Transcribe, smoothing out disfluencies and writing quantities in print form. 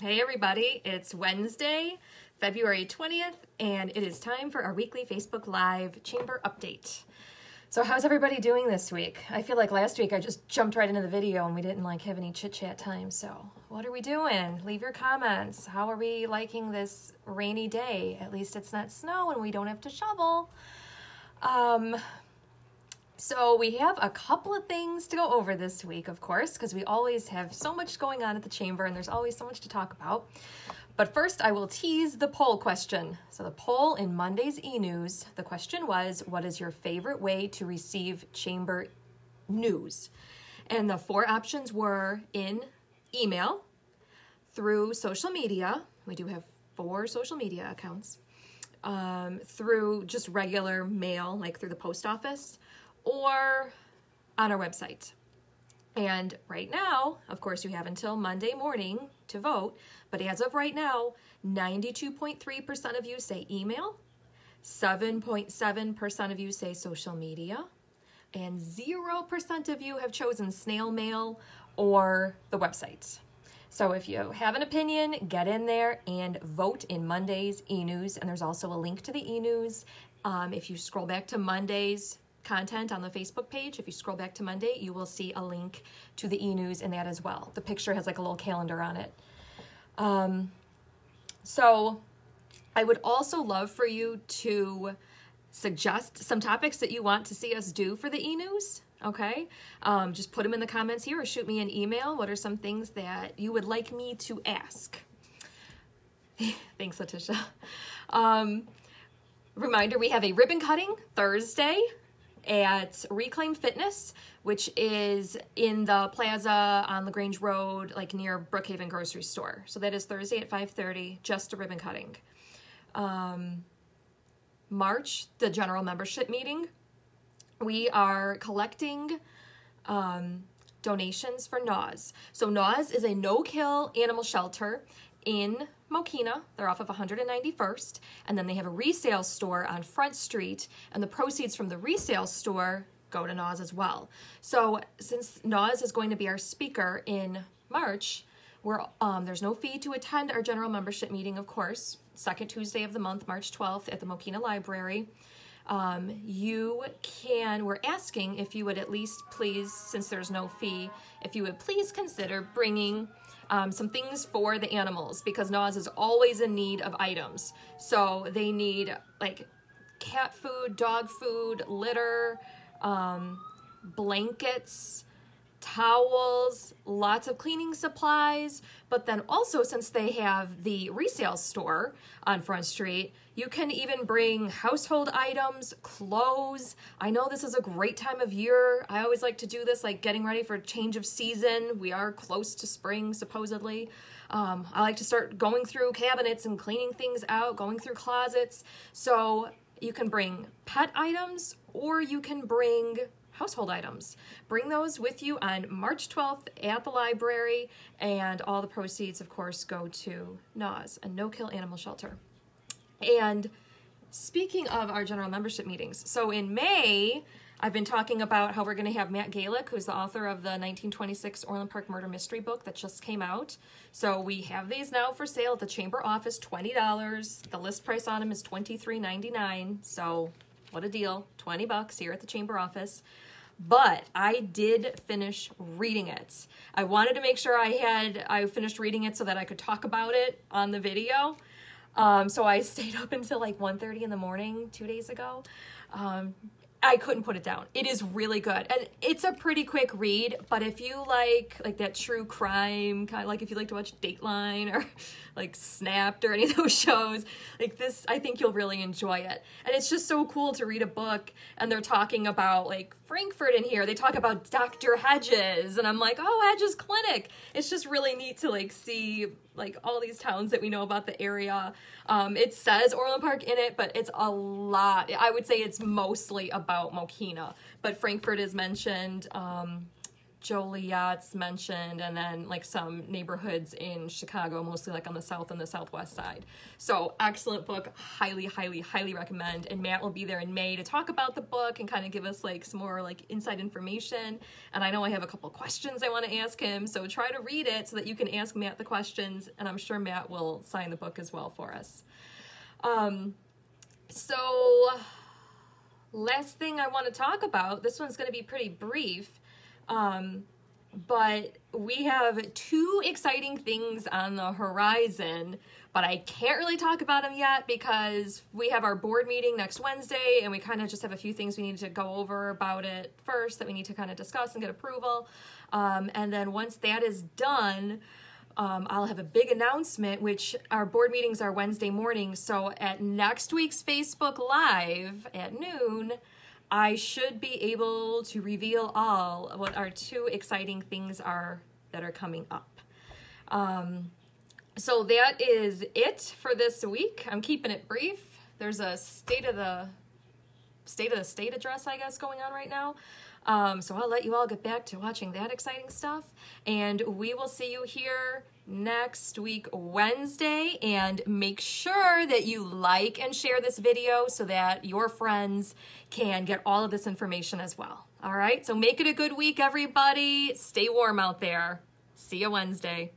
Hey everybody, it's Wednesday, February 20th, and it is time for our weekly Facebook Live Chamber Update. So how's everybody doing this week? I feel like last week I just jumped right into the video and we didn't have any chit-chat time, so what are we doing? Leave your comments. How are we liking this rainy day? At least it's not snow and we don't have to shovel. So we have a couple of things to go over this week, of course, because we always have so much going on at the chamber and there's always so much to talk about. But first, I will tease the poll question. So the poll in Monday's e-news, the question was, what is your favorite way to receive chamber news? And the four options were in email, through social media. We do have 4 social media accounts. Through just regular mail, like through the post office, or on our website. And right now, of course, you have until Monday morning to vote, but as of right now, 92.3% of you say email, 7.7% of you say social media, and 0% of you have chosen snail mail or the website. So if you have an opinion, get in there and vote in Monday's e-news, and there's also a link to the e-news. If you scroll back to Monday's content on the Facebook page, if you scroll back to Monday, you will see a link to the e-news in that as well. The picture has like a little calendar on it. So I would also love for you to suggest some topics that you want to see us do for the e-news. Okay, just put them in the comments here or shoot me an email. What are some things that you would like me to ask? Thanks, Letitia. Reminder, we have a ribbon cutting Thursday at Reclaim Fitness, which is in the plaza on LaGrange Road, like near Brookhaven grocery store. So that is Thursday at 5:30, just a ribbon cutting. March, the general membership meeting. We are collecting donations for NAWS. So NAWS is a no-kill animal shelter in Mokena. They're off of 191st, and then they have a resale store on Front Street, and the proceeds from the resale store go to NAWS as well. So since NAWS is going to be our speaker in March, there's no fee to attend our general membership meeting, of course, second Tuesday of the month, March 12th at the Mokena Library. We're asking if you would at least please, since there's no fee, if you would please consider bringing some things for the animals, because NAWS is always in need of items. So they need like cat food, dog food, litter, blankets, towels, lots of cleaning supplies, but then also since they have the resale store on Front Street, you can even bring household items, clothes. I know this is a great time of year. I always like to do this, like getting ready for a change of season. We are close to spring, supposedly. I like to start going through cabinets and cleaning things out, going through closets. So you can bring pet items or you can bring household items. Bring those with you on March 12th at the library, and all the proceeds, of course, go to NAWS, a no-kill animal shelter. And speaking of our general membership meetings, so in May, I've been talking about how we're going to have Matt Galick, who's the author of the 1926 Orland Park Murder Mystery book that just came out. So we have these now for sale at the Chamber office, $20. The list price on them is $23.99. So what a deal, $20 here at the Chamber office. But I did finish reading it. I wanted to make sure I finished reading it so that I could talk about it on the video. So I stayed up until like 1:30 in the morning 2 days ago. I couldn't put it down. It is really good. And it's a pretty quick read, but if you like that true crime, kind of like if you like to watch Dateline or like Snapped or any of those shows, like this, I think you'll really enjoy it. And it's just so cool to read a book and they're talking about like Frankfurt in here. They talk about Dr. Hedges and I'm like, oh, Hedges Clinic. It's just really neat to like see like all these towns that we know about the area. It says Orland Park in it, but it's a lot. I would say it's mostly about Mokena, but Frankfurt is mentioned. Joliet's mentioned, and then like some neighborhoods in Chicago, mostly like on the south and the southwest side. So excellent book, highly, highly, highly recommend. And Matt will be there in May to talk about the book and kind of give us like some more like inside information. And I know I have a couple questions I want to ask him, so try to read it so that you can ask Matt the questions, and I'm sure Matt will sign the book as well for us. So last thing I want to talk about, this one's going to be pretty brief, but we have 2 exciting things on the horizon, but I can't really talk about them yet because we have our board meeting next Wednesday, and we kind of just have a few things we need to go over about it first that we need to kind of discuss and get approval. And then once that is done, I'll have a big announcement, which our board meetings are Wednesday morning. So at next week's Facebook Live at noon, I should be able to reveal all of what our 2 exciting things are that are coming up. So that is it for this week. I'm keeping it brief. There's a state of the state address, I guess, going on right now. So I'll let you all get back to watching that exciting stuff, and we will see you here next week Wednesday. And make sure that you like and share this video so that your friends can get all of this information as well. All right, so make it a good week, everybody. Stay warm out there. See you Wednesday.